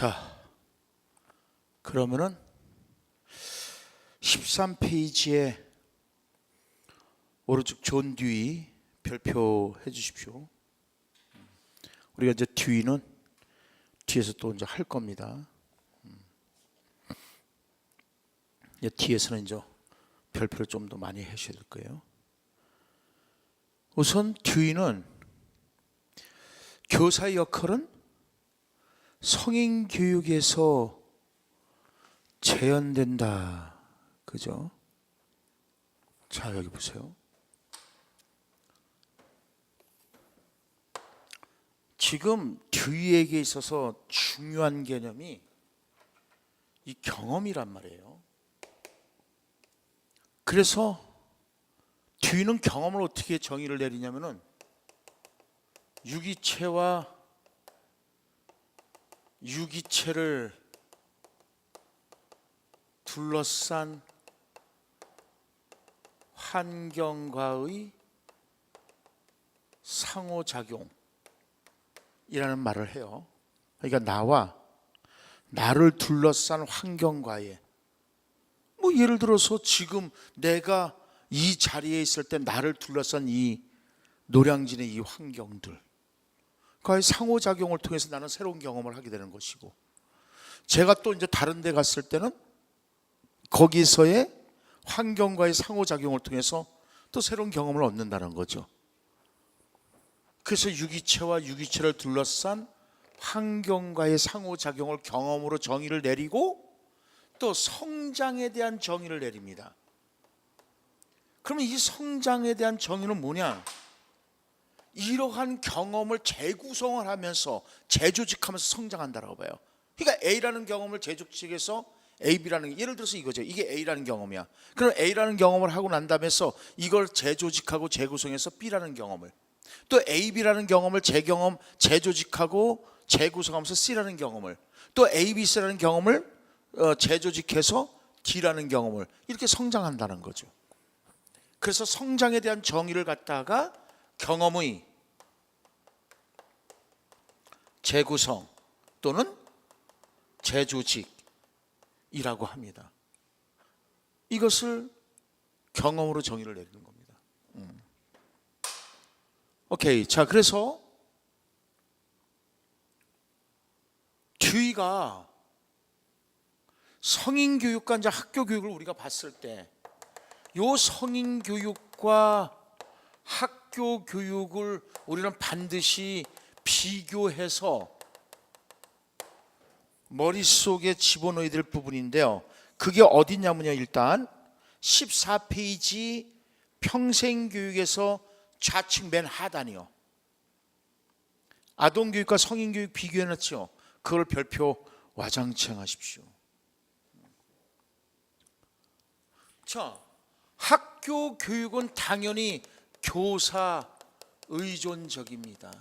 자, 그러면은 13페이지에 오른쪽 존 듀이 별표해 주십시오. 우리가 이제 듀이는 뒤에서 또 이제 할 겁니다. 뒤에서는 이제 별표를 좀 더 많이 하셔야 될 거예요. 우선 듀이는 교사의 역할은 성인 교육에서 재현된다. 그죠? 자, 여기 보세요. 지금 듀이에게 있어서 중요한 개념이 이 경험이란 말이에요. 그래서 듀이는 경험을 어떻게 정의를 내리냐면은 유기체와 유기체를 둘러싼 환경과의 상호작용이라는 말을 해요. 그러니까 나를 둘러싼 환경과의, 뭐 예를 들어서 지금 내가 이 자리에 있을 때 나를 둘러싼 이 노량진의 이 환경들, 그의 상호작용을 통해서 나는 새로운 경험을 하게 되는 것이고, 제가 또 이제 다른 데 갔을 때는 거기서의 환경과의 상호작용을 통해서 또 새로운 경험을 얻는다는 거죠. 그래서 유기체와 유기체를 둘러싼 환경과의 상호작용을 경험으로 정의를 내리고 또 성장에 대한 정의를 내립니다. 그러면 이 성장에 대한 정의는 뭐냐? 이러한 경험을 재구성을 하면서 재조직하면서 성장한다라고 봐요. 그러니까 A라는 경험을 재조직해서 AB라는, 예를 들어서 이거죠. 이게 A라는 경험이야. 그럼 A라는 경험을 하고 난 다음에서 이걸 재조직하고 재구성해서 B라는 경험을, 또 AB라는 경험을 재조직하고 재구성하면서 C라는 경험을, 또 ABC라는 경험을 재조직해서 D라는 경험을, 이렇게 성장한다는 거죠. 그래서 성장에 대한 정의를 갖다가 경험의 재구성 또는 재조직이라고 합니다. 이것을 경험으로 정의를 내리는 겁니다. 오케이. 자, 그래서 듀이가 성인 교육과 이제 학교 교육을 우리가 봤을 때, 요 성인 교육과 학교 교육을 우리는 반드시 비교해서 머릿속에 집어넣어야 될 부분인데요. 그게 어디냐면요, 일단 14페이지 평생교육에서 좌측 맨 하단이요. 아동교육과 성인교육 비교해놨죠. 그걸 별표 와장창 하십시오. 자, 학교 교육은 당연히 교사 의존적입니다.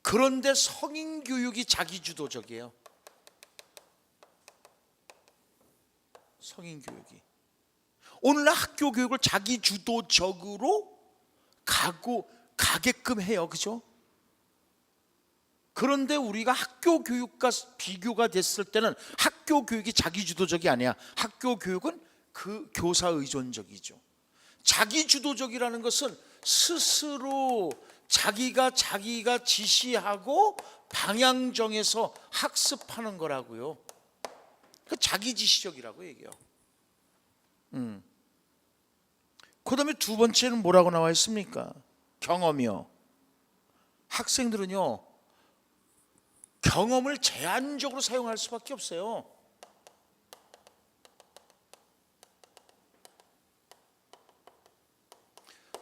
그런데 성인 교육이 자기주도적이에요. 성인 교육이. 오늘날 학교 교육을 자기주도적으로 가게끔 해요. 그죠? 그런데 우리가 학교 교육과 비교가 됐을 때는 학교 교육이 자기주도적이 아니야. 학교 교육은 그 교사 의존적이죠. 자기주도적이라는 것은 스스로 자기가 지시하고 방향 정해서 학습하는 거라고요. 그 자기지시적이라고 얘기해요. 그 다음에 두 번째는 뭐라고 나와 있습니까? 경험이요. 학생들은요, 경험을 제한적으로 사용할 수밖에 없어요.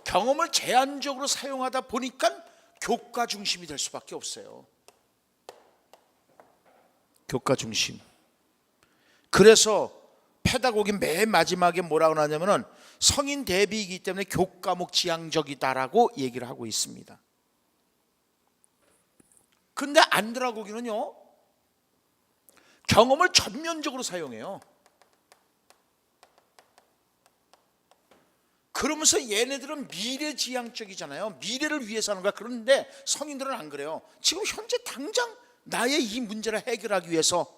경험을 제한적으로 사용하다 보니까 교과 중심이 될 수밖에 없어요. 교과 중심. 그래서 페다고기 맨 마지막에 뭐라고 하냐면은 성인 대비이기 때문에 교과목 지향적이다라고 얘기를 하고 있습니다. 근데 안드라고기는요, 경험을 전면적으로 사용해요. 그러면서 얘네들은 미래지향적이잖아요. 미래를 위해서 하는 거야. 그런데 성인들은 안 그래요. 지금 현재 당장 나의 이 문제를 해결하기 위해서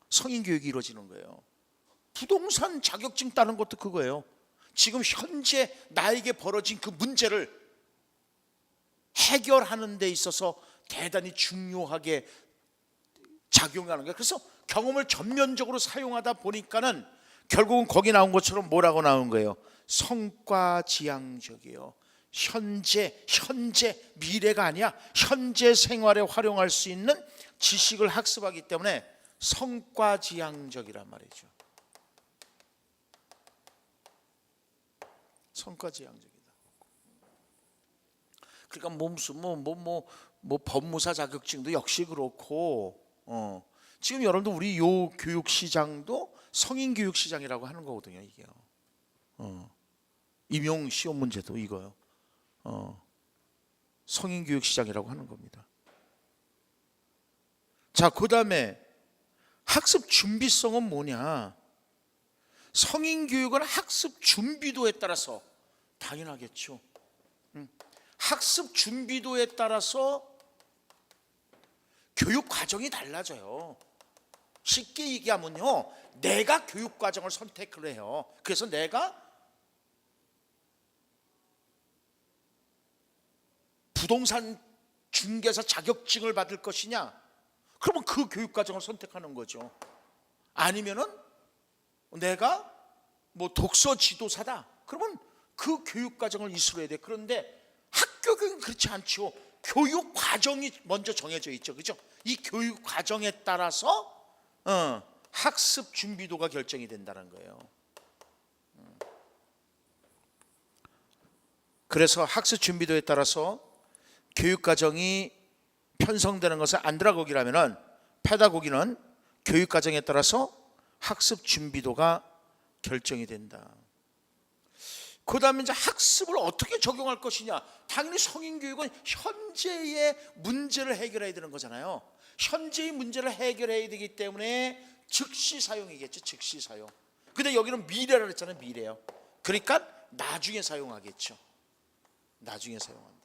성인 교육이 이루어지는 거예요. 부동산 자격증 따는 것도 그거예요. 지금 현재 나에게 벌어진 그 문제를 해결하는 데 있어서 대단히 중요하게 작용하는 거예요. 그래서 경험을 전면적으로 사용하다 보니까는 결국은 거기 나온 것처럼 뭐라고 나온 거예요? 성과지향적이에요. 현재 미래가 아니야. 현재 생활에 활용할 수 있는 지식을 학습하기 때문에 성과지향적이란 말이죠. 성과지향적이다. 그러니까 법무사 자격증도 역시 그렇고, 지금 여러분들 우리 요 교육 시장도 성인 교육 시장이라고 하는 거거든요. 이게요. 임용 시험 문제도 이거요. 성인 교육 시장이라고 하는 겁니다. 자, 그다음에 학습 준비성은 뭐냐? 성인 교육은 학습 준비도에 따라서 당연하겠죠. 학습 준비도에 따라서 교육 과정이 달라져요. 쉽게 얘기하면요, 내가 교육 과정을 선택을 해요. 그래서 내가 부동산 중개사 자격증을 받을 것이냐? 그러면 그 교육 과정을 선택하는 거죠. 아니면은 내가 뭐 독서 지도사다. 그러면 그 교육 과정을 이수해야 돼. 그런데 학교 교육은 그렇지 않죠. 교육 과정이 먼저 정해져 있죠. 그죠? 이 교육 과정에 따라서 학습 준비도가 결정이 된다는 거예요. 그래서 학습 준비도에 따라서 교육 과정이 편성되는 것은 안드라고기라면은, 페다고기는 교육 과정에 따라서 학습 준비도가 결정이 된다. 그 다음에 이제 학습을 어떻게 적용할 것이냐. 당연히 성인 교육은 현재의 문제를 해결해야 되는 거잖아요. 현재의 문제를 해결해야 되기 때문에 즉시 사용이겠죠. 즉시 사용. 근데 여기는 미래라고 했잖아요. 미래요. 그러니까 나중에 사용하겠죠. 나중에 사용한다.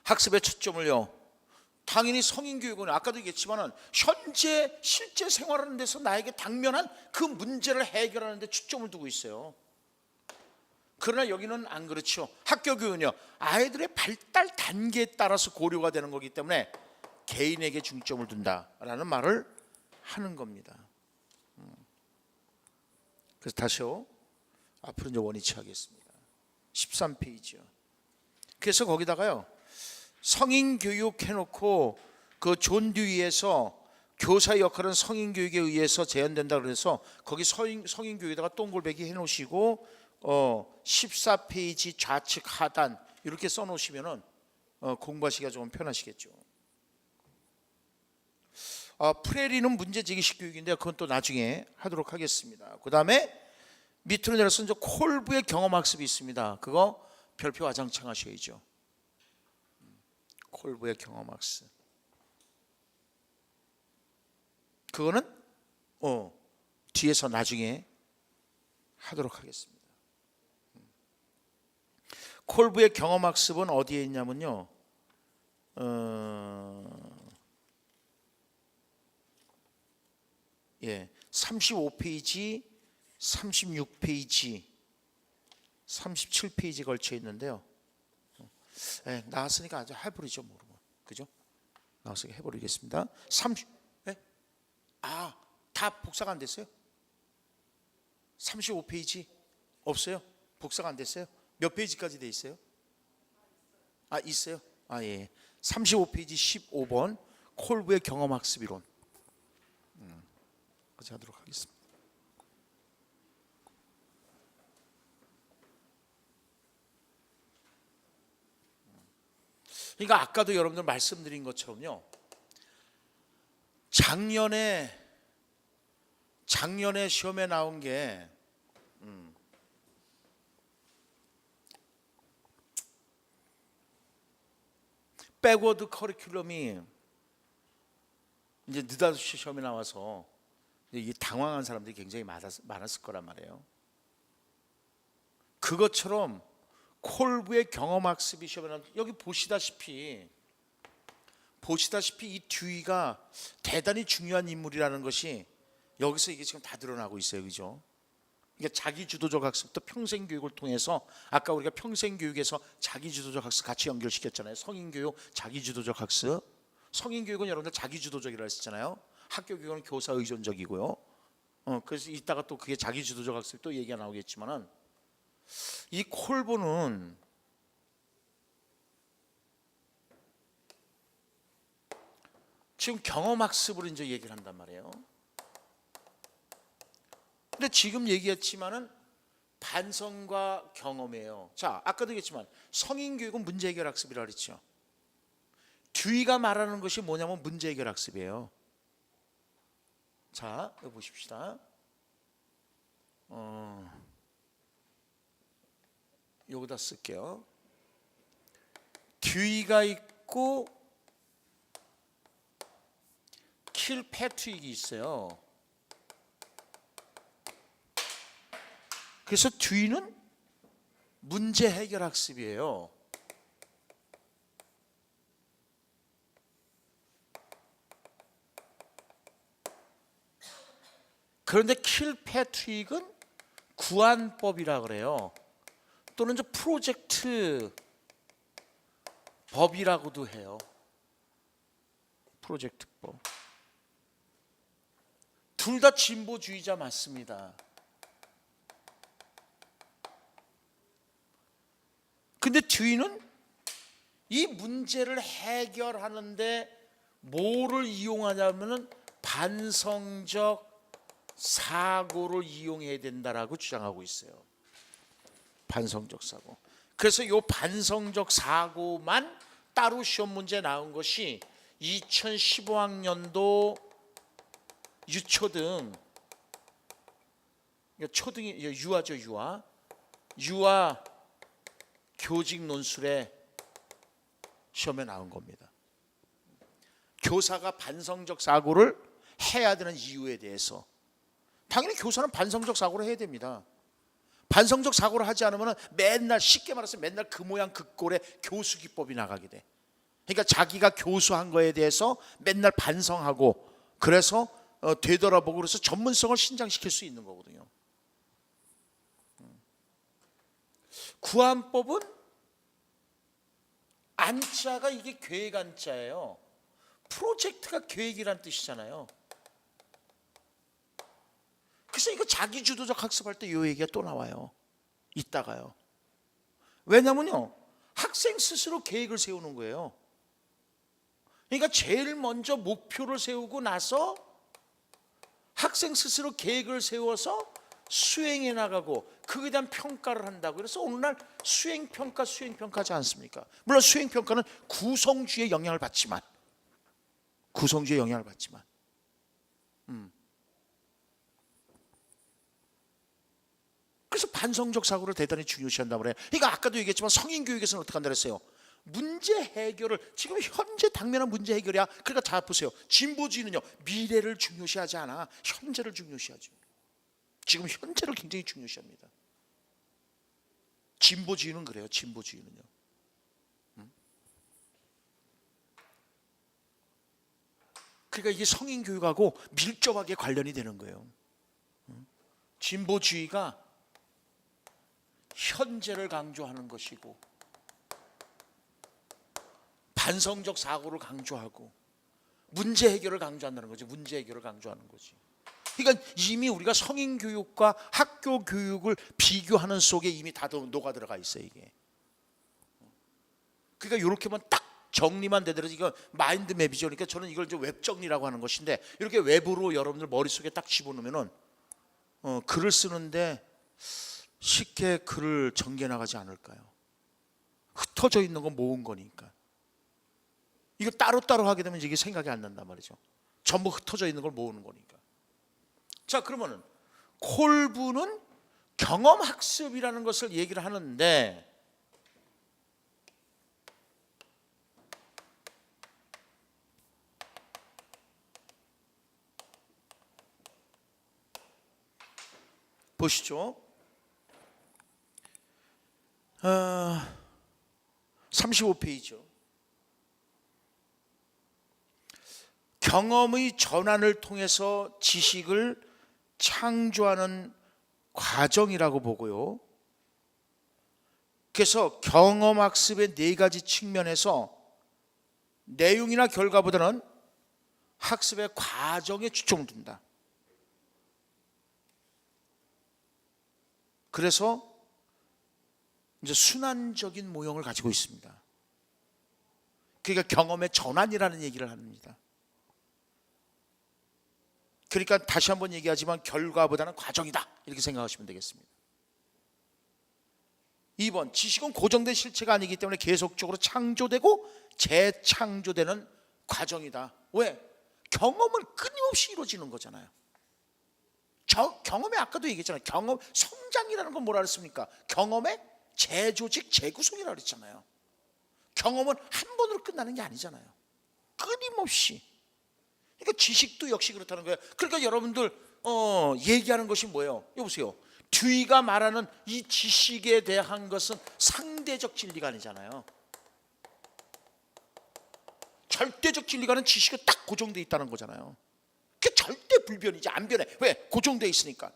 학습의 초점을요, 당연히 성인 교육은 아까도 얘기했지만은 현재 실제 생활하는 데서 나에게 당면한 그 문제를 해결하는 데 초점을 두고 있어요. 그러나 여기는 안 그렇죠. 학교 교육은요, 아이들의 발달 단계에 따라서 고려가 되는 거기 때문에 개인에게 중점을 둔다라는 말을 하는 겁니다. 그래서 다시요, 앞으로 이제 원위치 하겠습니다. 13페이지요. 그래서 거기다가요, 성인 교육 해놓고 그 존 듀이에서 교사의 역할은 성인 교육에 의해서 제한된다 그래서 거기 성인 교육에다가 동글배기 해놓으시고 14페이지 좌측 하단 이렇게 써놓으시면은 공부하시기가 좀 편하시겠죠. 프레리는 문제제기식 교육인데 그건 또 나중에 하도록 하겠습니다. 그 다음에 밑으로 내려서 이제 콜브의 경험학습이 있습니다. 그거 별표 와장창 하셔야죠. 콜브의 경험학습. 그거는 뒤에서 나중에 하도록 하겠습니다. 콜브의 경험학습은 어디에 있냐면요, 35페이지, 36페이지, 37페이지 걸쳐 있는데요. 나왔으니까 아주 해버리죠, 모르면. 그죠? 나왔으니까 해버리겠습니다. 다 복사가 안 됐어요? 35페이지 없어요? 복사가 안 됐어요? 몇 페이지까지 돼 있어요? 있어요? 예. 35페이지 15번 콜브의 경험학습 이론. 같이 하도록 하겠습니다. 그러니까 아까도 여러분들 말씀드린 것처럼요, 작년에 시험에 나온 게 백워드 커리큘럼이 이제 느닷없이 시험에 나와서 이 당황한 사람들이 굉장히 많았을 거란 말이에요. 그것처럼 콜부의 경험학습이 시험에는 여기 보시다시피 이 듀이가 대단히 중요한 인물이라는 것이 여기서 이게 지금 다 드러나고 있어요. 그죠? 그러니까 자기주도적 학습도 평생교육을 통해서 아까 우리가 평생교육에서 자기주도적 학습 같이 연결시켰잖아요. 성인교육, 자기주도적 학습. 성인교육은 여러분들 자기주도적이라고 했잖아요. 학교교육은 교사 의존적이고요. 그래서 이따가 또 그게 자기주도적 학습 또 얘기가 나오겠지만은 이 콜보는 지금 경험학습으로 이제 얘기를 한단 말이에요. 근데 지금 얘기했지만은 반성과 경험이에요. 자, 아까도 얘기했지만 성인교육은 문제 해결 학습이라고 그랬죠. 듀이가 말하는 것이 뭐냐면 문제 해결 학습이에요. 자, 여기 보십시다. 여기다 쓸게요. 듀이가 있고 킬패트릭이 있어요. 그래서 듀이는 문제 해결 학습이에요. 그런데 킬패트릭은 구안법이라 그래요. 또는 이제 프로젝트 법이라고도 해요. 프로젝트법. 둘 다 진보주의자 맞습니다. 근데 듀이는 이 문제를 해결하는데 뭐를 이용하냐면은 반성적 사고를 이용해야 된다라고 주장하고 있어요. 반성적 사고. 그래서 이 반성적 사고만 따로 시험 문제 나온 것이 2015학년도 유초등, 초등이 유아죠, 유아 교직 논술에 시험에 나온 겁니다. 교사가 반성적 사고를 해야 되는 이유에 대해서 당연히 교사는 반성적 사고를 해야 됩니다. 반성적 사고를 하지 않으면 맨날 쉽게 말해서 맨날 그 모양 그 꼴에 교수 기법이 나가게 돼. 그러니까 자기가 교수한 거에 대해서 맨날 반성하고 그래서 되돌아보고 그래서 전문성을 신장시킬 수 있는 거거든요. 구안법은 안자가 이게 계획 안자예요. 프로젝트가 계획이란 뜻이잖아요. 그래서 이거 자기주도적 학습할 때 이 얘기가 또 나와요. 이따가요. 왜냐면요, 학생 스스로 계획을 세우는 거예요. 그러니까 제일 먼저 목표를 세우고 나서 학생 스스로 계획을 세워서 수행해 나가고 그에 대한 평가를 한다고. 그래서 오늘날 수행평가하지 않습니까? 물론 수행평가는 구성주의 영향을 받지만 그래서 반성적 사고를 대단히 중요시한다고 그래요. 그러니까 아까도 얘기했지만 성인교육에서는 어떻게 한다 그랬어요? 문제 해결을 지금 현재 당면한 문제 해결이야. 그러니까 잘 보세요. 진보주의는요, 미래를 중요시하지 않아. 현재를 중요시하죠. 지금 현재를 굉장히 중요시합니다. 진보주의는 그래요. 진보주의는요. 그러니까 이게 성인교육하고 밀접하게 관련이 되는 거예요. 진보주의가 현재를 강조하는 것이고 반성적 사고를 강조하고 문제 해결을 강조한다는 거지. 문제 해결을 강조하는 거지. 그러니까 이미 우리가 성인 교육과 학교 교육을 비교하는 속에 이미 다 녹아 들어가 있어요, 이게. 그러니까 이렇게만 딱 정리만 되더라도 이거 마인드맵이죠. 그러니까 저는 이걸 이제 웹 정리라고 하는 것인데 이렇게 웹으로 여러분들 머릿속에 딱 집어넣으면은 글을 쓰는데 쉽게 글을 전개 나가지 않을까요? 흩어져 있는 건 모은 거니까. 이거 따로따로 하게 되면 이게 생각이 안 난단 말이죠. 전부 흩어져 있는 걸 모으는 거니까. 자, 그러면은 콜부는 경험학습이라는 것을 얘기를 하는데 보시죠. 35페이지요. 경험의 전환을 통해서 지식을 창조하는 과정이라고 보고요. 그래서 경험학습의 네 가지 측면에서 내용이나 결과보다는 학습의 과정에 초점을 둔다. 그래서 이제 순환적인 모형을 가지고 있습니다. 그러니까 경험의 전환이라는 얘기를 합니다. 그러니까 다시 한번 얘기하지만 결과보다는 과정이다, 이렇게 생각하시면 되겠습니다. 2번, 지식은 고정된 실체가 아니기 때문에 계속적으로 창조되고 재창조되는 과정이다. 왜? 경험은 끊임없이 이루어지는 거잖아요. 경험에 아까도 얘기했잖아요. 경험, 성장이라는 건 뭐라 그랬습니까? 경험의 재조직, 재구성이라고 그랬잖아요. 경험은 한 번으로 끝나는 게 아니잖아요. 끊임없이. 그러니까 지식도 역시 그렇다는 거예요. 그러니까 여러분들 얘기하는 것이 뭐예요? 여보세요. 듀이가 말하는 이 지식에 대한 것은 상대적 진리가 아니잖아요. 절대적 진리가는 지식이 딱 고정되어 있다는 거잖아요. 그게 절대 불변이지, 안 변해. 왜? 고정되어 있으니까.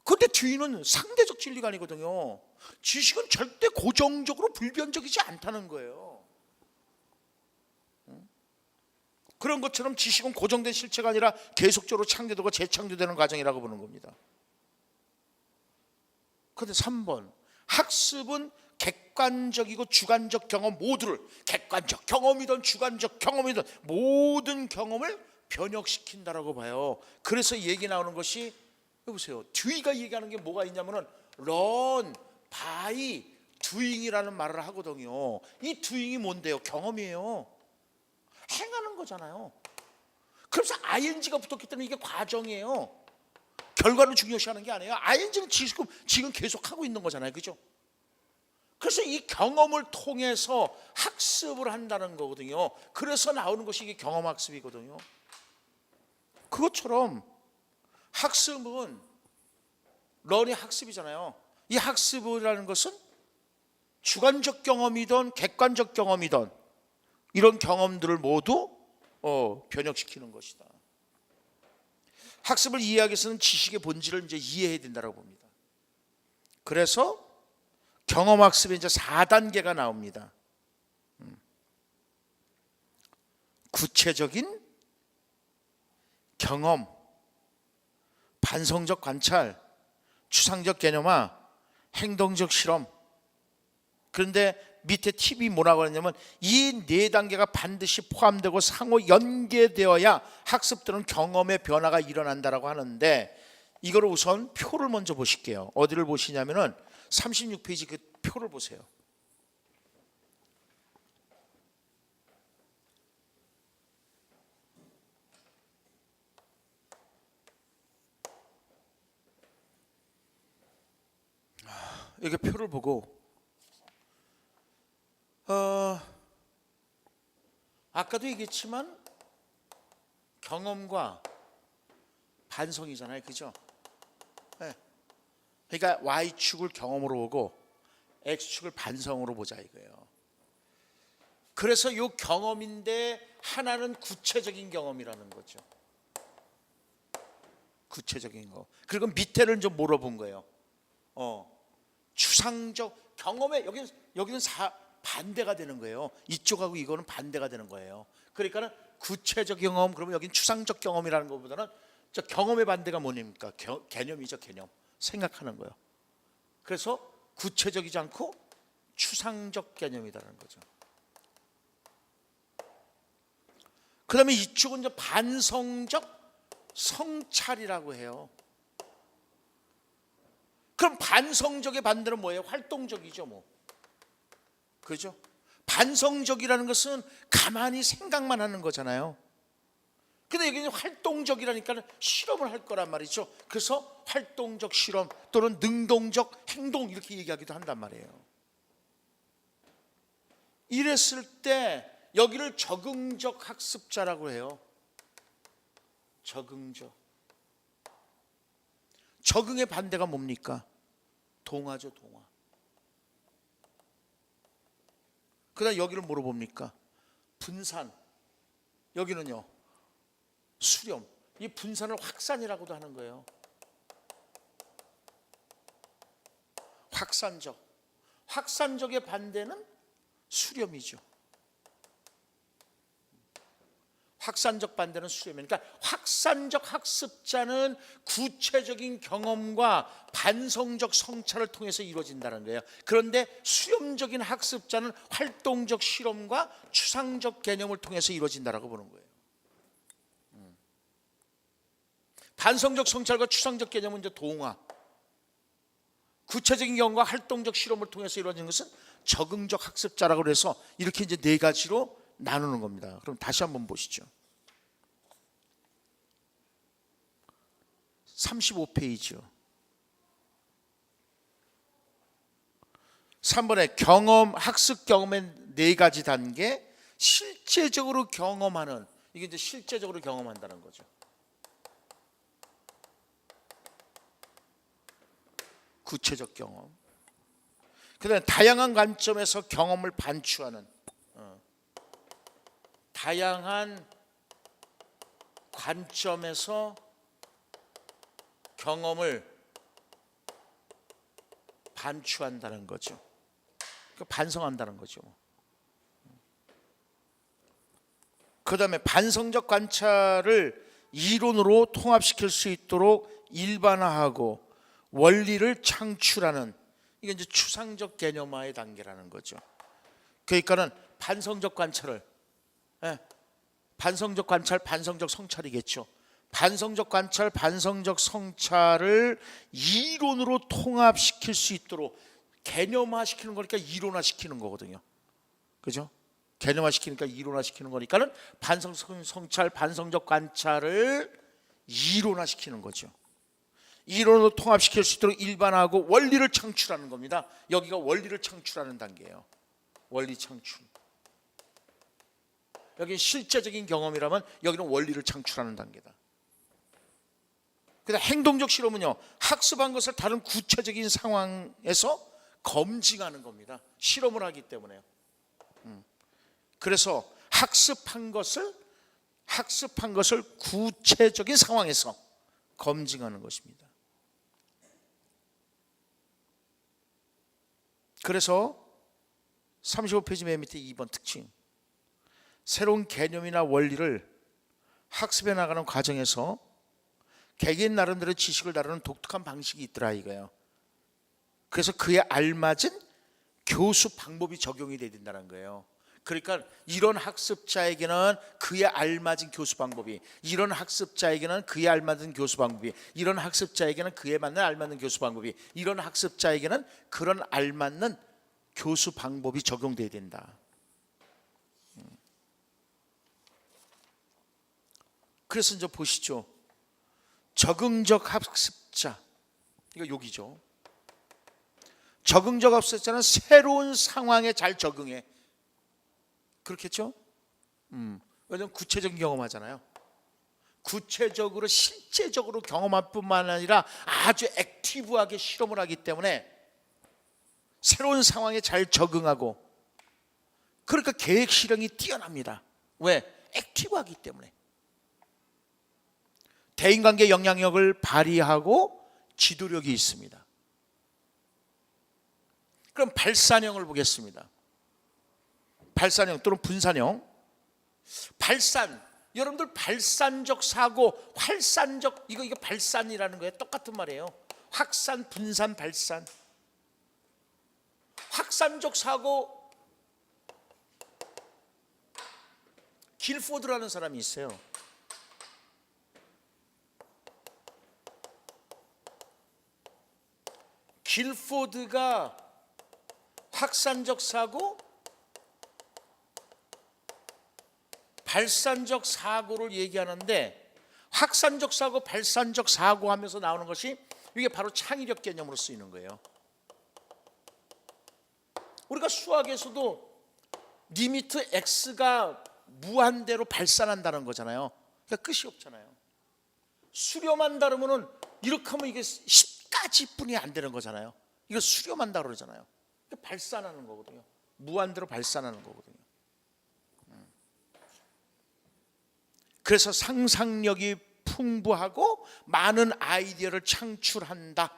그런데 듀이는 상대적 진리가 아니거든요. 지식은 절대 고정적으로 불변적이지 않다는 거예요. 그런 것처럼 지식은 고정된 실체가 아니라 계속적으로 창조되고 재창조되는 과정이라고 보는 겁니다. 그런데 3번, 학습은 객관적이고 주관적 경험 모두를, 객관적 경험이든 주관적 경험이든 모든 경험을 변혁시킨다라고 봐요. 그래서 얘기 나오는 것이, 여보세요, 듀이가 얘기하는 게 뭐가 있냐면은 learn by doing이라는 말을 하거든요. 이 doing이 뭔데요? 경험이에요. 행하는 거잖아요. 그래서 ing가 붙었기 때문에 이게 과정이에요. 결과를 중요시하는 게 아니에요. ing는 지금 계속 하고 있는 거잖아요. 그죠? 그래서 이 경험을 통해서 학습을 한다는 거거든요. 그래서 나오는 것이 이게 경험학습이거든요. 그것처럼 학습은 런이 학습이잖아요. 이 학습이라는 것은 주관적 경험이든 객관적 경험이든 이런 경험들을 모두 변혁시키는 것이다. 학습을 이해하기 위해서는 지식의 본질을 이제 이해해야 된다고 봅니다. 그래서 경험학습의 이제 4단계가 나옵니다. 구체적인 경험, 반성적 관찰, 추상적 개념화, 행동적 실험. 그런데 밑에 팁이 뭐라고 하냐면 이 4단계가 반드시 포함되고 상호 연계되어야 학습들은 경험의 변화가 일어난다라고 하는데, 이거를 우선 표를 먼저 보실게요. 어디를 보시냐면은 36페이지 그 표를 보세요. 이렇게 표를 보고 아까도 얘기했지만 경험과 반성이잖아요. 그죠? 네. 그러니까 Y축을 경험으로 보고 X축을 반성으로 보자 이거예요. 그래서 이 경험인데 하나는 구체적인 경험이라는 거죠. 구체적인 거. 그리고 밑에는 좀 물어본 거예요. 추상적 경험에 여기는 반대가 되는 거예요. 이쪽하고 이거는 반대가 되는 거예요. 그러니까 구체적 경험, 그러면 여기는 추상적 경험이라는 것보다는 저 경험의 반대가 뭐입니까? 개념이죠, 개념. 생각하는 거예요. 그래서 구체적이지 않고 추상적 개념이라는 거죠. 그 다음에 이쪽은 이제 반성적 성찰이라고 해요. 그럼 반성적의 반대는 뭐예요? 활동적이죠, 뭐. 그죠? 반성적이라는 것은 가만히 생각만 하는 거잖아요. 근데 여기는 활동적이라니까 실험을 할 거란 말이죠. 그래서 활동적 실험 또는 능동적 행동 이렇게 얘기하기도 한단 말이에요. 이랬을 때 여기를 적응적 학습자라고 해요. 적응적. 적응의 반대가 뭡니까? 동화죠, 동화. 그다음 여기를 뭐로 봅니까? 분산. 여기는요, 수렴. 이 분산을 확산이라고도 하는 거예요. 확산적. 확산적의 반대는 수렴이죠. 확산적 반대는 수렴이에요. 그러니까 확산적 학습자는 구체적인 경험과 반성적 성찰을 통해서 이루어진다는 거예요. 그런데 수렴적인 학습자는 활동적 실험과 추상적 개념을 통해서 이루어진다라고 보는 거예요. 반성적 성찰과 추상적 개념은 이제 동화, 구체적인 경험과 활동적 실험을 통해서 이루어지는 것은 적응적 학습자라고 해서 이렇게 이제 네 가지로 나누는 겁니다. 그럼 다시 한번 보시죠. 35페이지요. 3번에 경험, 학습 경험의 네 가지 단계, 실제적으로 경험하는, 이게 이제 실제적으로 경험한다는 거죠. 구체적 경험. 그다음에 다양한 관점에서 경험을 반추하는, 다양한 관점에서 경험을 반추한다는 거죠. 그러니까 반성한다는 거죠. 그다음에 반성적 관찰을 이론으로 통합시킬 수 있도록 일반화하고 원리를 창출하는, 이게 이제 추상적 개념화의 단계라는 거죠. 그러니까는 반성적 관찰을, 반성적 관찰, 반성적 성찰이겠죠. 반성적 관찰, 반성적 성찰을 이론으로 통합시킬 수 있도록 개념화시키는 거니까 이론화시키는 거거든요. 그죠? 개념화시키니까 이론화시키는 거니까는 반성적 성찰, 반성적 관찰을 이론화시키는 거죠. 이론으로 통합시킬 수 있도록 일반화하고 원리를 창출하는 겁니다. 여기가 원리를 창출하는 단계예요. 원리 창출. 여기는 실제적인 경험이라면 여기는 원리를 창출하는 단계다. 그다음 행동적 실험은요, 학습한 것을 다른 구체적인 상황에서 검증하는 겁니다. 실험을 하기 때문에요. 그래서 학습한 것을 구체적인 상황에서 검증하는 것입니다. 그래서 35페이지 맨 밑에 2번 특징, 새로운 개념이나 원리를 학습해 나가는 과정에서 개개인 나름대로 지식을 다루는 독특한 방식이 있더라 이거예요. 그래서 그에 알맞은 교수 방법이 적용이 돼야 된다는 거예요. 그러니까 이런 학습자에게는 그에 알맞은 교수 방법이, 이런 학습자에게는 그에 알맞은 교수 방법이, 이런 학습자에게는 그에 맞는 알맞는 교수 방법이, 이런 학습자에게는 그런 알맞는 교수 방법이 적용돼야 된다. 그래서 이제 보시죠. 적응적 학습자, 이거 여기죠. 적응적 학습자는 새로운 상황에 잘 적응해. 그렇겠죠? 왜냐하면 구체적인 경험하잖아요. 구체적으로 실제적으로 경험할 뿐만 아니라 아주 액티브하게 실험을 하기 때문에 새로운 상황에 잘 적응하고, 그러니까 계획 실행이 뛰어납니다. 왜? 액티브하기 때문에. 대인관계 영향력을 발휘하고 지도력이 있습니다. 그럼 발산형을 보겠습니다. 발산형 또는 분산형. 발산, 여러분들 발산적 사고, 활산적, 이거 발산이라는 거예요. 똑같은 말이에요. 확산, 분산, 발산. 확산적 사고, 길포드라는 사람이 있어요. 길포드가 확산적 사고, 발산적 사고를 얘기하는데, 확산적 사고, 발산적 사고 하면서 나오는 것이 이게 바로 창의력 개념으로 쓰이는 거예요. 우리가 수학에서도 리미트 x가 무한대로 발산한다는 거잖아요. 그러니까 끝이 없잖아요. 수렴한다면은 이렇게 하면 이게 10가지뿐이 안 되는 거잖아요. 이거 수렴한다 그러잖아요. 발산하는 거거든요. 무한대로 발산하는 거거든요. 그래서 상상력이 풍부하고 많은 아이디어를 창출한다.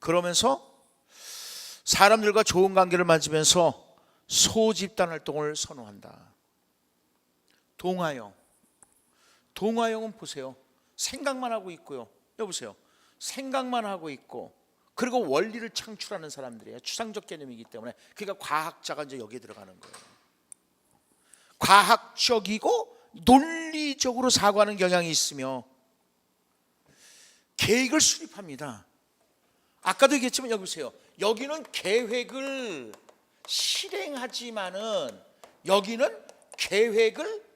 그러면서 사람들과 좋은 관계를 맺으면서 소집단 활동을 선호한다. 동화형은 보세요. 생각만 하고 있고요. 여보세요. 생각만 하고 있고, 그리고 원리를 창출하는 사람들이에요. 추상적 개념이기 때문에. 그러니까 과학자가 이제 여기에 들어가는 거예요. 과학적이고 논리적으로 사고하는 경향이 있으며 계획을 수립합니다. 아까도 얘기했지만 여기 보세요. 여기는 계획을 실행하지만은 여기는 계획을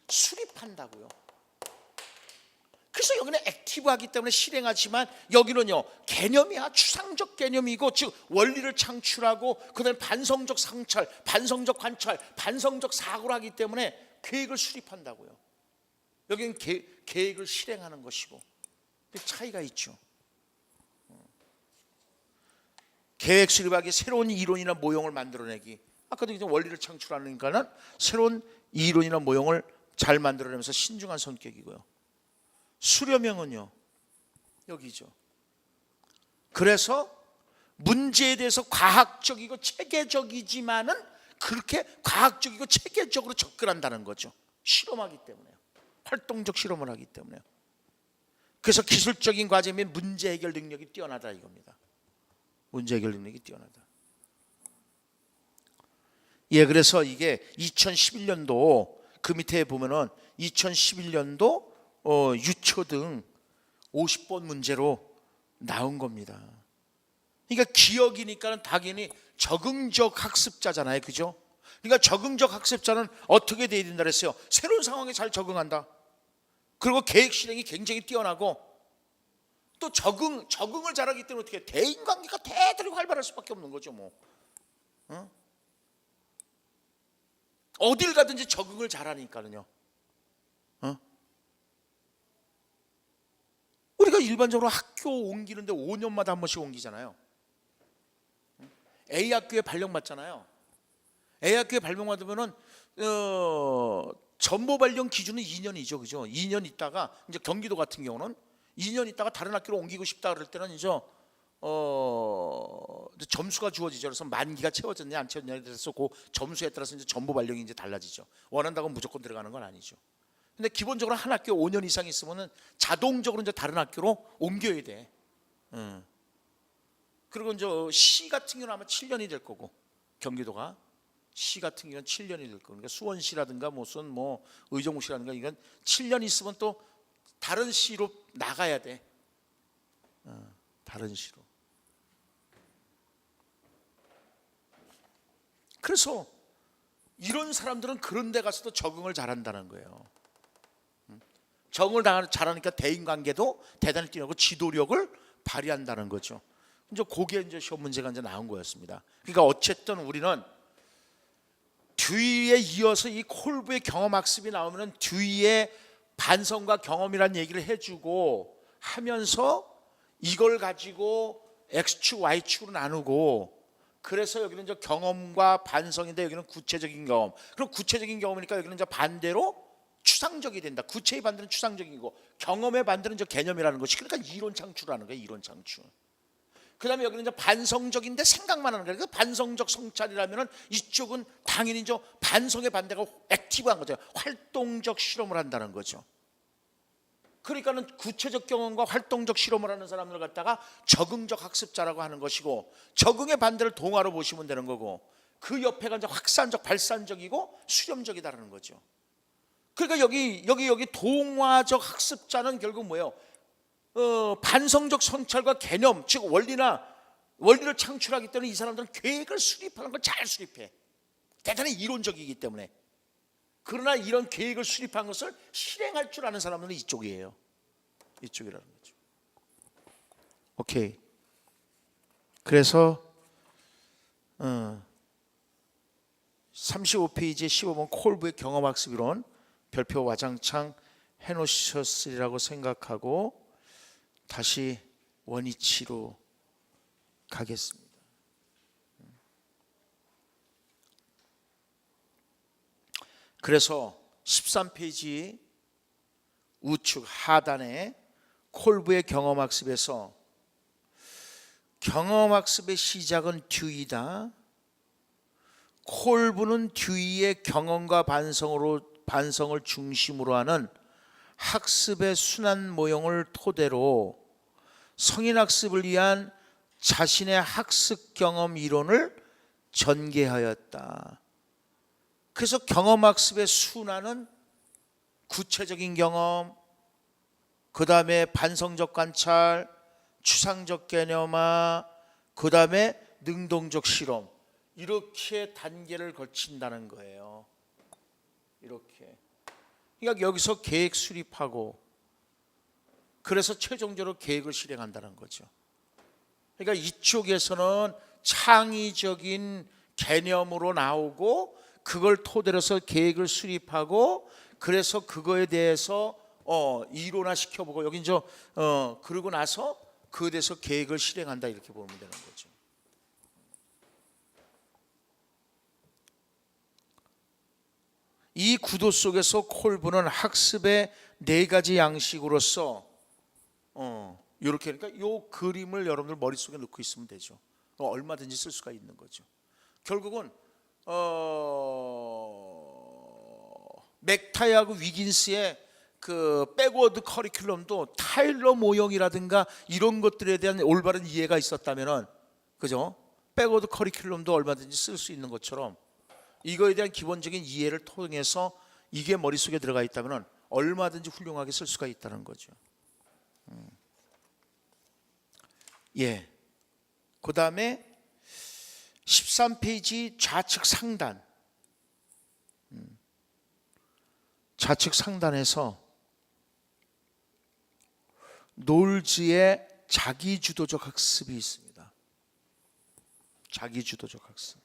수립한다고요. 그래서 여기는 액티브하기 때문에 실행하지만 여기는요, 개념이야. 추상적 개념이고, 즉 원리를 창출하고 그다음에 반성적 상찰, 반성적 관찰, 반성적 사고를 하기 때문에 계획을 수립한다고요. 여기는 계획을 실행하는 것이고, 차이가 있죠. 계획 수립하기, 새로운 이론이나 모형을 만들어내기. 아까도 원리를 창출하니까는 새로운 이론이나 모형을 잘 만들어내면서 신중한 성격이고요. 수렴형은요, 여기죠. 그래서 문제에 대해서 과학적이고 체계적이지만은 그렇게 과학적이고 체계적으로 접근한다는 거죠. 실험하기 때문에요. 활동적 실험을 하기 때문에요. 그래서 기술적인 과제 및 문제 해결 능력이 뛰어나다 이겁니다. 문제 해결 능력이 뛰어나다. 예, 그래서 이게 2011년도 그 밑에 보면은 2011년도 유초등 50번 문제로 나온 겁니다. 그러니까 기억이니까는 당연히 적응적 학습자잖아요, 그죠? 그러니까 적응적 학습자는 어떻게 돼야 된다 그랬어요? 새로운 상황에 잘 적응한다. 그리고 계획 실행이 굉장히 뛰어나고, 또 적응을 잘하기 때문에 어떻게 대인관계가 대단히 활발할 수밖에 없는 거죠, 뭐. 어딜 가든지 적응을 잘하니까는요. 우리가 일반적으로 학교 옮기는데 5년마다 한 번씩 옮기잖아요. A 학교에 발령받잖아요. A 학교에 발령받으면은 전보 발령 기준은 2년이죠, 그죠? 2년 있다가 이제 경기도 같은 경우는 2년 있다가 다른 학교로 옮기고 싶다 그럴 때는 이제 점수가 주어지죠. 그래서 만기가 채워졌냐 안 채워졌냐에 대해서 그 점수에 따라서 이제 전보 발령이 이제 달라지죠. 원한다고 무조건 들어가는 건 아니죠. 근데 기본적으로 한 학교 5년 이상 있으면은 자동적으로 이제 다른 학교로 옮겨야 돼. 그리고 이제 시 같은 경우는 아마 7년이 될 거고, 경기도가 시 같은 경우는 7년이 될 거고, 그러니까 수원시라든가 무슨 뭐 의정부시라든가 이건 7년 있으면 또 다른 시로 나가야 돼. 다른 시로. 그래서 이런 사람들은 그런 데 가서도 적응을 잘한다는 거예요. 적응을 잘하니까 대인관계도 대단히 뛰어나고 지도력을 발휘한다는 거죠. 이제 그게 이제 시험 문제가 이제 나온 거였습니다. 그러니까 어쨌든 우리는 뒤에 이어서 이 콜브의 경험학습이 나오면은 뒤에 반성과 경험이란 얘기를 해주고 하면서 이걸 가지고 X축, Y축으로 나누고, 그래서 여기는 이제 경험과 반성인데 여기는 구체적인 경험. 그럼 구체적인 경험이니까 여기는 이제 반대로 추상적이 된다. 구체의 반대는 추상적이고 경험의 반대는 이제 개념이라는 것이, 그러니까 이론 창출하는 거예요. 이론 창출. 그다음에 여기는 이제 반성적인데 생각만 하는 거예요. 그러니까 반성적 성찰이라면은 이쪽은 당연히 이제 반성의 반대가 액티브한 거죠. 활동적 실험을 한다는 거죠. 그러니까는 구체적 경험과 활동적 실험을 하는 사람을 갖다가 적응적 학습자라고 하는 것이고, 적응의 반대를 동화로 보시면 되는 거고, 그 옆에가 이제 확산적, 발산적이고 수렴적이다라는 거죠. 그러니까 여기 동화적 학습자는 결국 뭐예요? 반성적 성찰과 개념, 즉 원리를 창출하기 때문에 이 사람들은 계획을 수립하는 걸 잘 수립해. 대단히 이론적이기 때문에. 그러나 이런 계획을 수립한 것을 실행할 줄 아는 사람들은 이쪽이에요. 이쪽이라는 거죠. 오케이. 그래서 35페이지에 15번 콜브의 경험학습이론, 별표 와장창 해놓으셨으리라고 생각하고 다시 원위치로 가겠습니다. 그래서 13페이지 우측 하단에 콜브의 경험학습에서 경험학습의 시작은 듀이다. 콜브는 듀이의 경험과 반성을 중심으로 하는 학습의 순환 모형을 토대로 성인학습을 위한 자신의 학습 경험 이론을 전개하였다. 그래서 경험학습의 순환은 구체적인 경험, 그 다음에 반성적 관찰, 추상적 개념화, 그 다음에 능동적 실험, 이렇게 단계를 거친다는 거예요. 이렇게. 그러니까 여기서 계획 수립하고, 그래서 최종적으로 계획을 실행한다는 거죠. 그러니까 이쪽에서는 창의적인 개념으로 나오고, 그걸 토대로 해서 계획을 수립하고, 그래서 그거에 대해서 이론화 시켜보고, 여기 이제 그러고 나서 그에 대해서 계획을 실행한다, 이렇게 보면 되는 거죠. 이 구도 속에서 콜브는 학습의 4가지 양식으로서 이렇게, 그러니까 이 그림을 여러분들 머릿속에 넣고 있으면 되죠. 얼마든지 쓸 수가 있는 거죠. 결국은 맥타이하고 위긴스의 그 백워드 커리큘럼도 타일러 모형이라든가 이런 것들에 대한 올바른 이해가 있었다면은, 그죠? 백워드 커리큘럼도 얼마든지 쓸 수 있는 것처럼 이거에 대한 기본적인 이해를 통해서 이게 머릿속에 들어가 있다면은 얼마든지 훌륭하게 쓸 수가 있다는 거죠. 예. 그 다음에 13페이지 좌측 상단. 좌측 상단에서 놀즈의 자기주도적 학습이 있습니다. 자기주도적 학습.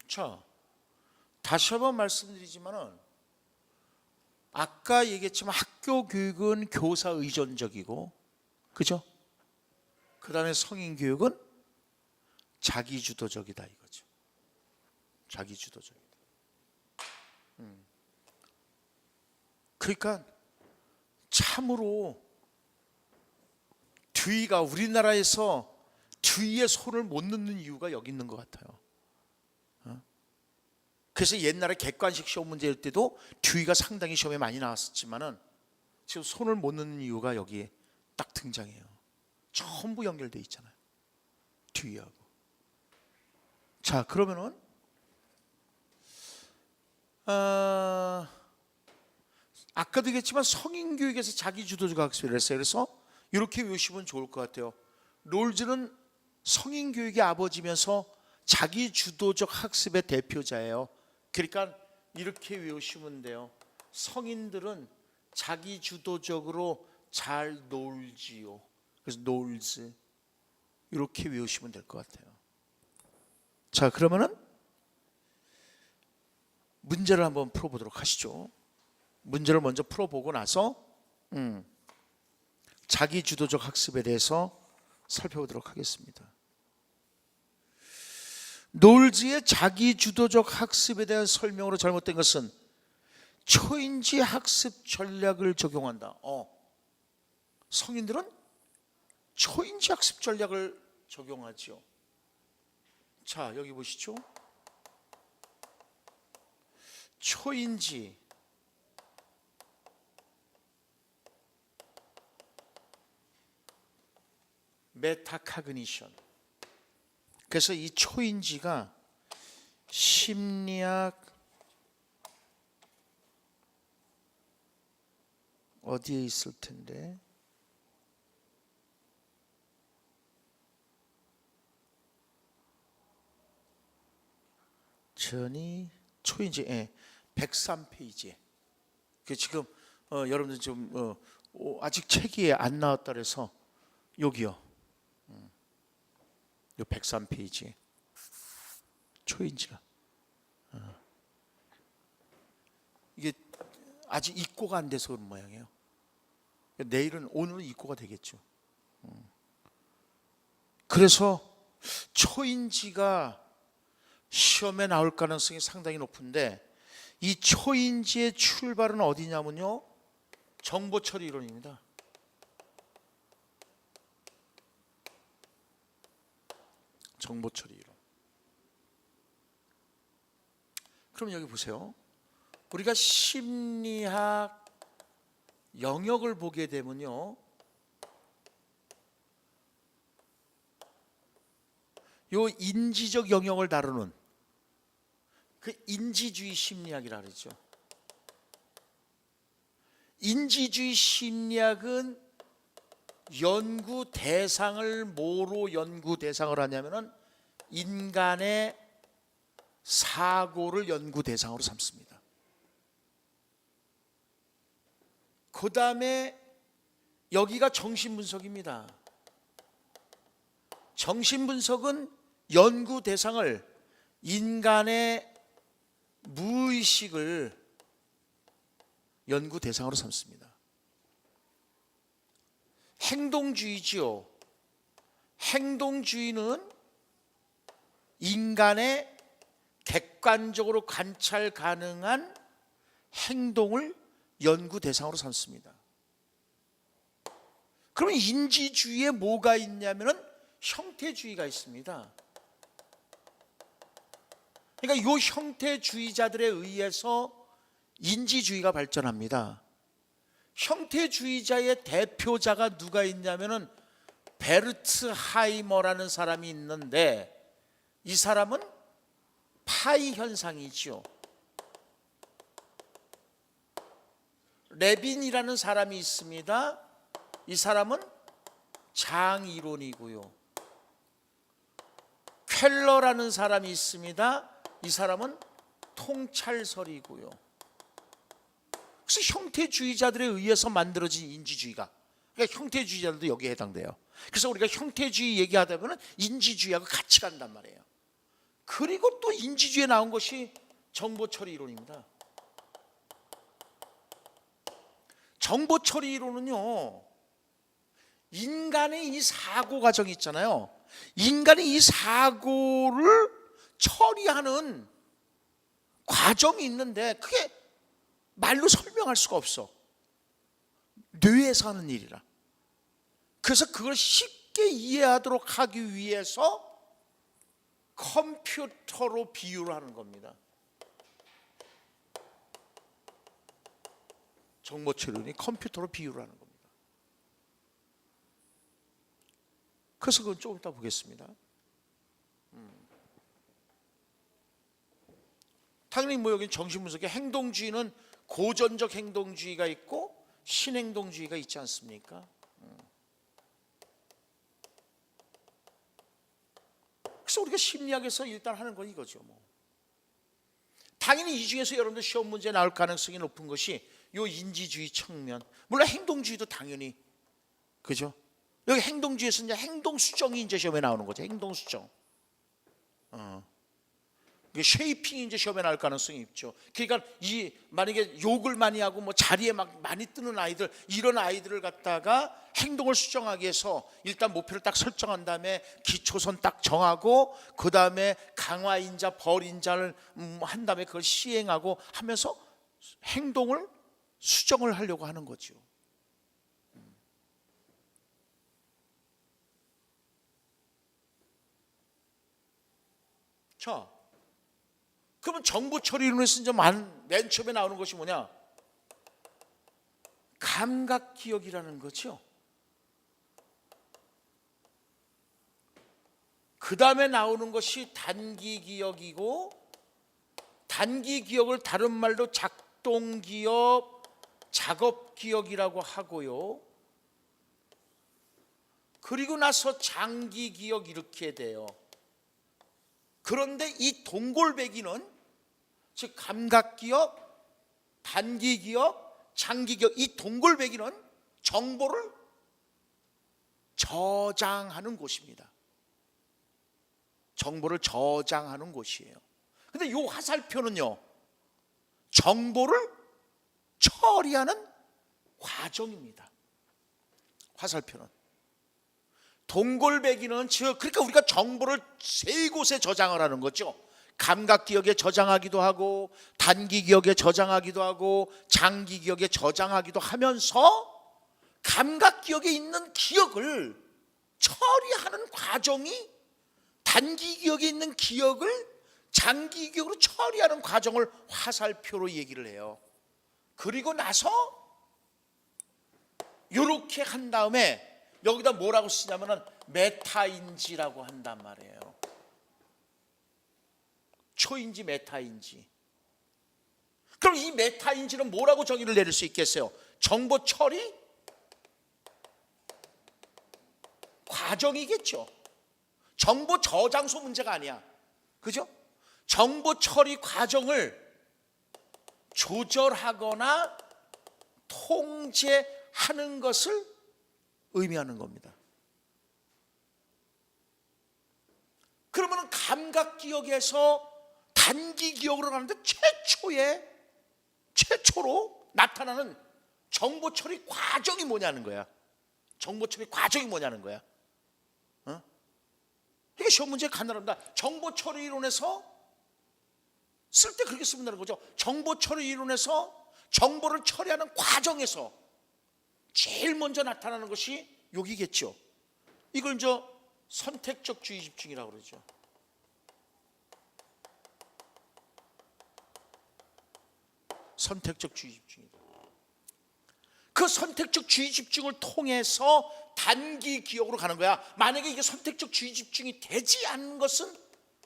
자, 다시 한번 말씀드리지만은 아까 얘기했지만 학교 교육은 교사 의존적이고, 그죠? 그 다음에 성인 교육은 자기주도적이다, 이거죠. 자기주도적이다. 그러니까 참으로 듀이가 우리나라에서 듀이의 손을 못 넣는 이유가 여기 있는 것 같아요. 그래서 옛날에 객관식 시험 문제일 때도 듀이가 상당히 시험에 많이 나왔었지만은 지금 손을 못 넣는 이유가 여기에 딱 등장해요. 전부 연결돼 있잖아요, 듀이하고. 자, 그러면은 아까도 얘기했지만 성인 교육에서 자기주도적 학습을 했어요. 그래서 이렇게 외우시면 좋을 것 같아요. 롤즈는 성인 교육의 아버지면서 자기주도적 학습의 대표자예요. 그러니까 이렇게 외우시면 돼요. 성인들은 자기주도적으로 잘 놀지요. 그래서 놀즈, 이렇게 외우시면 될 것 같아요. 자, 그러면은 문제를 한번 풀어보도록 하시죠. 문제를 먼저 풀어보고 나서 자기주도적 학습에 대해서 살펴보도록 하겠습니다. 놀즈의 자기주도적 학습에 대한 설명으로 잘못된 것은 초인지 학습 전략을 적용한다. 성인들은 초인지 학습 전략을 적용하죠. 자, 여기 보시죠. 초인지, 메타카그니션. 그래서 이 초인지가 심리학, 어디에 있을 텐데? 전이 초인지, 103페이지에. 그 지금 여러분들 좀 아직 책이 안 나왔다 그래서 여기요. 요 103페이지에 초인지가 이게 아직 입고가 안 돼서 그런 모양이에요. 오늘은 입고가 되겠죠. 그래서 초인지가 시험에 나올 가능성이 상당히 높은데, 이 초인지의 출발은 어디냐면요, 정보처리 이론입니다. 정보처리 이론. 그럼 여기 보세요. 우리가 심리학 영역을 보게 되면요, 요 인지적 영역을 다루는 그 인지주의 심리학이라 그러죠. 인지주의 심리학은 연구 대상을 뭐로 연구 대상을 하냐면은 인간의 사고를 연구 대상으로 삼습니다. 그 다음에 여기가 정신분석입니다. 정신분석은 연구 대상을 인간의 무의식을 연구 대상으로 삼습니다. 행동주의지요. 행동주의는 인간의 객관적으로 관찰 가능한 행동을 연구 대상으로 삼습니다. 그러면 인지주의에 뭐가 있냐면은 형태주의가 있습니다. 그러니까 이 형태주의자들에 의해서 인지주의가 발전합니다. 형태주의자의 대표자가 누가 있냐면은 베르트 하이머라는 사람이 있는데, 이 사람은 파이 현상이죠. 레빈이라는 사람이 있습니다. 이 사람은 장이론이고요. 켈러라는 사람이 있습니다. 이 사람은 통찰설이고요. 그래서 형태주의자들에 의해서 만들어진 인지주의가, 그러니까 형태주의자들도 여기에 해당돼요. 그래서 우리가 형태주의 얘기하다 보면 인지주의하고 같이 간단 말이에요. 그리고 또 인지주의에 나온 것이 정보처리 이론입니다. 정보처리 이론은요, 인간의 이 사고 과정이 있잖아요. 인간이 이 사고를 처리하는 과정이 있는데, 그게 말로 설명할 수가 없어. 뇌에서 하는 일이라. 그래서 그걸 쉽게 이해하도록 하기 위해서 컴퓨터로 비유를 하는 겁니다. 정보처리론이 컴퓨터로 비유를 하는 겁니다. 그래서 그건 조금 이따 보겠습니다. 당연히 뭐 여기 정신분석의 행동주의는 고전적 행동주의가 있고 신행동주의가 있지 않습니까? 그래서 우리가 심리학에서 일단 하는 건 이거죠. 당연히 이 중에서 여러분들 시험 문제에 나올 가능성이 높은 것이 요 인지주의 측면. 물론 행동주의도 당연히, 그죠? 여기 행동주의에서 이제 행동수정이 이제 시험에 나오는 거죠. 행동수정. 쉐이핑이 이제 시험에 나올 가능성이 있죠. 그러니까 이 만약에 욕을 많이 하고 뭐 자리에 막 많이 뜨는 아이들, 이런 아이들을 갖다가 행동을 수정하기 위해서 일단 목표를 딱 설정한 다음에 기초선 딱 정하고, 그 다음에 강화인자, 벌인자를 한 다음에 그걸 시행하고 하면서 행동을 수정을 하려고 하는 거죠. 자, 그러면 정보처리 이론에서 이제 맨 처음에 나오는 것이 뭐냐? 감각기억이라는 거죠. 그 다음에 나오는 것이 단기기억이고, 단기기억을 다른 말로 작동기억, 작업 기억이라고 하고요. 그리고 나서 장기 기억 이렇게 돼요. 그런데 이 동골배기는 즉 감각 기억, 단기 기억, 장기 기억, 이 동골배기는 정보를 저장하는 곳입니다. 정보를 저장하는 곳이에요. 근데 이 화살표는요, 정보를 처리하는 과정입니다. 화살표는. 동골배기는 즉 그러니까 우리가 정보를 세 곳에 저장을 하는 거죠. 감각 기억에 저장하기도 하고, 단기 기억에 저장하기도 하고, 장기 기억에 저장하기도 하면서 감각 기억에 있는 기억을 처리하는 과정이 단기 기억에 있는 기억을 장기 기억으로 처리하는 과정을 화살표로 얘기를 해요. 그리고 나서 이렇게 한 다음에 여기다 뭐라고 쓰냐면은 메타인지라고 한단 말이에요. 초인지 메타인지. 그럼 이 메타인지는 뭐라고 정의를 내릴 수 있겠어요? 정보 처리 과정이겠죠. 정보 저장소 문제가 아니야. 그죠? 정보 처리 과정을 조절하거나 통제하는 것을 의미하는 겁니다. 그러면 감각 기억에서 단기 기억으로 가는데 최초로 나타나는 정보 처리 과정이 뭐냐는 거야. 정보 처리 과정이 뭐냐는 거야. 이게 시험 문제 간단합니다. 정보 처리 이론에서 쓸 때 그렇게 쓰면 되는 거죠. 정보 처리 이론에서 정보를 처리하는 과정에서 제일 먼저 나타나는 것이 여기겠죠. 이걸 이제 선택적 주의 집중이라고 그러죠. 선택적 주의 집중이다. 그 선택적 주의 집중을 통해서 단기 기억으로 가는 거야. 만약에 이게 선택적 주의 집중이 되지 않는 것은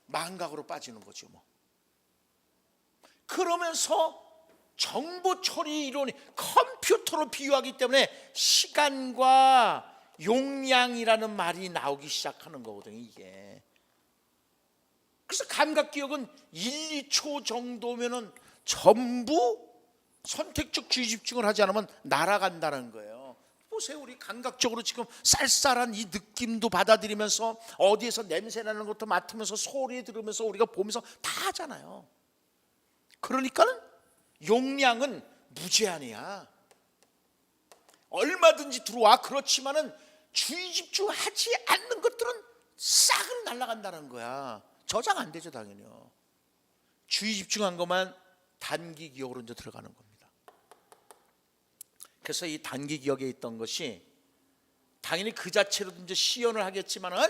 망각으로 빠지는 거죠. 뭐. 그러면서 정보 처리 이론이 컴퓨터로 비유하기 때문에 시간과 용량이라는 말이 나오기 시작하는 거거든요. 이게. 그래서 감각 기억은 1, 2초 정도면은 전부 선택적 주의 집중을 하지 않으면 날아간다는 거예요. 보세요. 우리 감각적으로 지금 쌀쌀한 이 느낌도 받아들이면서 어디에서 냄새 나는 것도 맡으면서 소리 들으면서 우리가 보면서 다 하잖아요. 그러니까는 용량은 무제한이야. 얼마든지 들어와. 그렇지만은 주의 집중하지 않는 것들은 싹을 날아간다는 거야. 저장 안 되죠, 당연히요. 주의 집중한 것만 단기 기억으로 이제 들어가는 겁니다. 그래서 이 단기 기억에 있던 것이 당연히 그 자체로도 이제 시연을 하겠지만은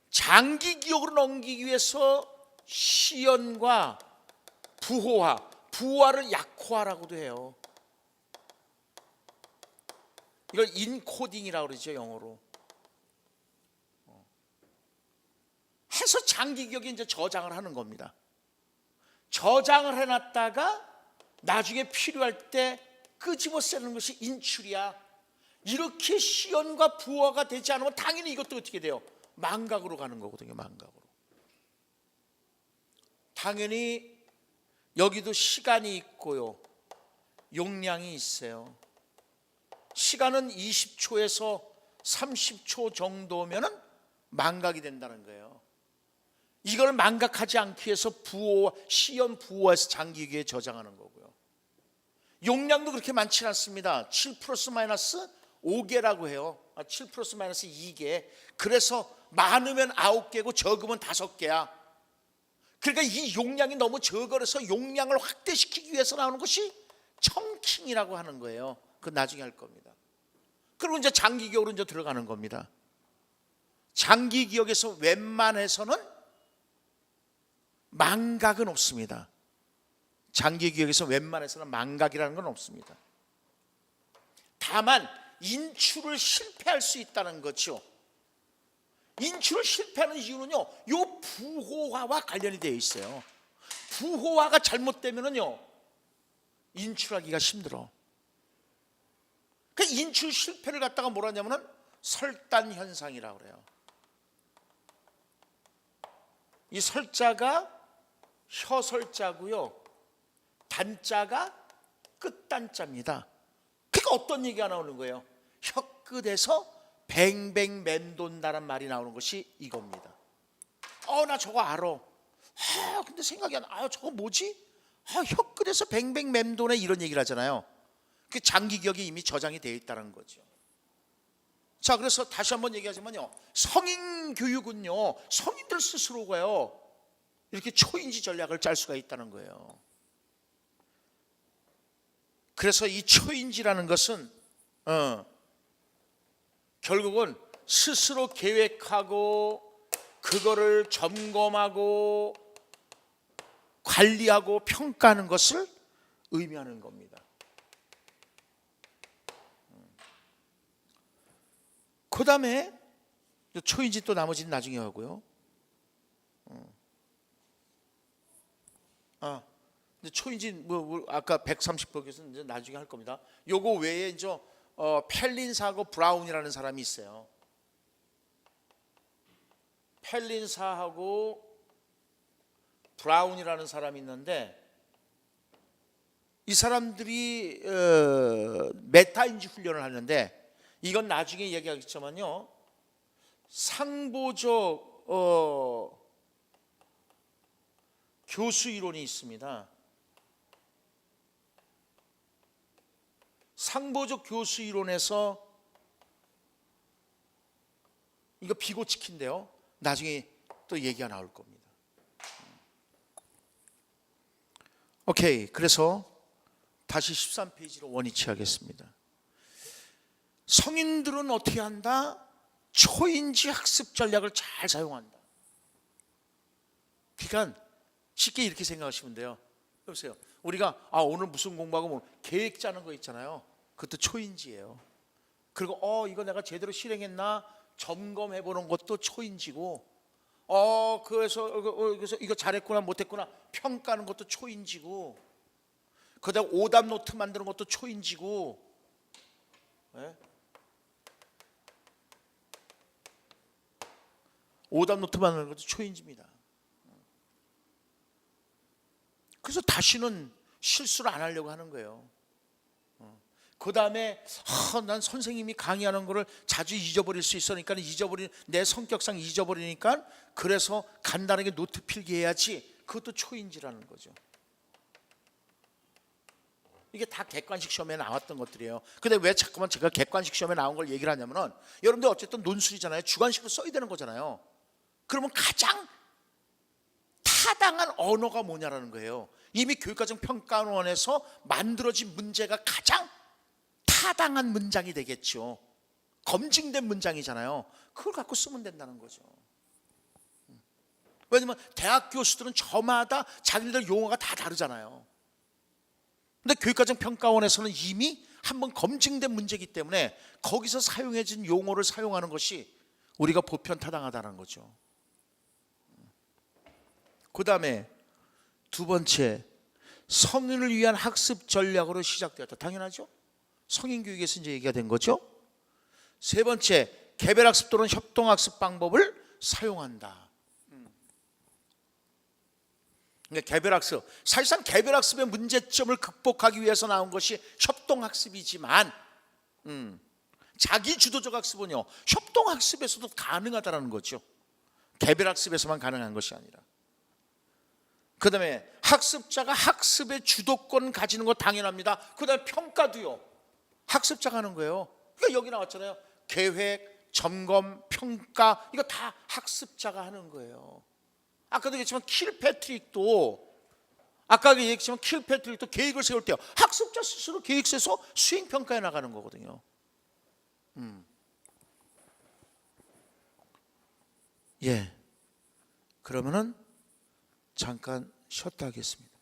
장기 기억으로 넘기기 위해서 시연과 부호화를 약호화라고도 해요. 이걸 인코딩이라고 그러죠, 영어로. 해서 장기 기억에 이제 저장을 하는 겁니다. 저장을 해놨다가 나중에 필요할 때 끄집어 쓰는 것이 인출이야. 이렇게 시연과 부호가 되지 않으면 당연히 이것도 어떻게 돼요? 망각으로 가는 거거든요. 망각으로. 당연히 여기도 시간이 있고요, 용량이 있어요. 시간은 20초에서 30초 정도면은 망각이 된다는 거예요. 이걸 망각하지 않기 위해서 시연 부호에서 장기기에 저장하는 거고요. 용량도 그렇게 많지 않습니다. 7 플러스 마이너스 5개라고 해요. 7 플러스 마이너스 2개. 그래서 많으면 9개고 적으면 5개야. 그러니까 이 용량이 너무 적어서 용량을 확대시키기 위해서 나오는 것이 청킹이라고 하는 거예요. 그건 나중에 할 겁니다. 그리고 이제 장기 기억으로 이제 들어가는 겁니다. 장기 기억에서 웬만해서는 망각은 없습니다. 장기 기억에서 웬만해서는 망각이라는 건 없습니다. 다만 인출을 실패할 수 있다는 거죠. 인출을 실패하는 이유는요, 요 부호화와 관련이 되어 있어요. 부호화가 잘못되면은요, 인출하기가 힘들어. 그 인출 실패를 갖다가 뭐라 하냐면은 설단 현상이라고 그래요. 이 설자가 혀설자고요, 단자가 끝단자입니다. 그러니까 어떤 얘기가 나오는 거예요? 혀끝에서 뱅뱅 맴돈다는 말이 나오는 것이 이겁니다. 나 저거 알아. 근데 생각이 안 나. 저거 뭐지? 혀끝에서 뱅뱅 맴도네, 이런 얘기를 하잖아요. 그 장기 기억이 이미 저장이 되어 있다는 거죠. 자, 그래서 다시 한번 얘기하자면요, 성인 교육은요, 성인들 스스로가요, 이렇게 초인지 전략을 짤 수가 있다는 거예요. 그래서 이 초인지라는 것은 결국은 스스로 계획하고 그거를 점검하고 관리하고 평가하는 것을 의미하는 겁니다. 그 다음에 초인지 또 나머지는 나중에 하고요. 근데 초인지 뭐 아까 130번께서는 이제 나중에 할 겁니다. 요거 외에 이제 펠린사하고 브라운이라는 사람이 있어요. 펠린사하고 브라운이라는 사람이 있는데, 이 사람들이 메타인지 훈련을 하는데, 이건 나중에 얘기하겠지만요, 상보적 교수 이론이 있습니다. 상보적 교수 이론에서, 이거 비고치킨데요, 나중에 또 얘기가 나올 겁니다. 오케이, 그래서 다시 13페이지로 원위치 하겠습니다. 성인들은 어떻게 한다? 초인지 학습 전략을 잘 사용한다. 그러니까 쉽게 이렇게 생각하시면 돼요. 여보세요, 우리가 오늘 무슨 공부하고 뭐 계획 짜는 거 있잖아요. 그것도 초인지예요. 그리고 이거 내가 제대로 실행했나 점검해 보는 것도 초인지고, 그래서 이거 잘했구나 못했구나 평가하는 것도 초인지고, 그다음 오답 노트 만드는 것도 초인지고, 네? 오답 노트 만드는 것도 초인지입니다. 그래서 다시는 실수를 안 하려고 하는 거예요. 그 다음에 난 선생님이 강의하는 거를 자주 잊어버릴 수 있으니까, 내 성격상 잊어버리니까, 그래서 간단하게 노트 필기해야지. 그것도 초인지라는 거죠. 이게 다 객관식 시험에 나왔던 것들이에요. 근데 왜 자꾸만 제가 객관식 시험에 나온 걸 얘기를 하냐면은, 여러분들 어쨌든 논술이잖아요. 주관식으로 써야 되는 거잖아요. 그러면 가장 타당한 언어가 뭐냐라는 거예요. 이미 교육과정평가원에서 만들어진 문제가 가장 타당한 문장이 되겠죠. 검증된 문장이잖아요. 그걸 갖고 쓰면 된다는 거죠. 왜냐면 대학 교수들은 저마다 자기들 용어가 다 다르잖아요. 근데 교육과정평가원에서는 이미 한번 검증된 문제이기 때문에 거기서 사용해진 용어를 사용하는 것이 우리가 보편타당하다는 거죠. 그 다음에 두 번째, 성인을 위한 학습 전략으로 시작되었다. 당연하죠. 성인 교육에서 이제 얘기가 된 거죠. 세 번째, 개별학습 또는 협동학습 방법을 사용한다. 그러니까 개별학습, 사실상 개별학습의 문제점을 극복하기 위해서 나온 것이 협동학습이지만, 자기주도적 학습은요, 협동학습에서도 가능하다는 거죠. 개별학습에서만 가능한 것이 아니라. 그 다음에 학습자가 학습의 주도권 가지는 거 당연합니다. 그 다음에 평가도요, 학습자가 하는 거예요. 그러니까 여기 나왔잖아요. 계획, 점검, 평가, 이거 다 학습자가 하는 거예요. 아까도 얘기했지만 킬패트릭도 계획을 세울 때요, 학습자 스스로 계획 세서 수행평가해 나가는 거거든요. 그러면은 잠깐 쉬었다 하겠습니다.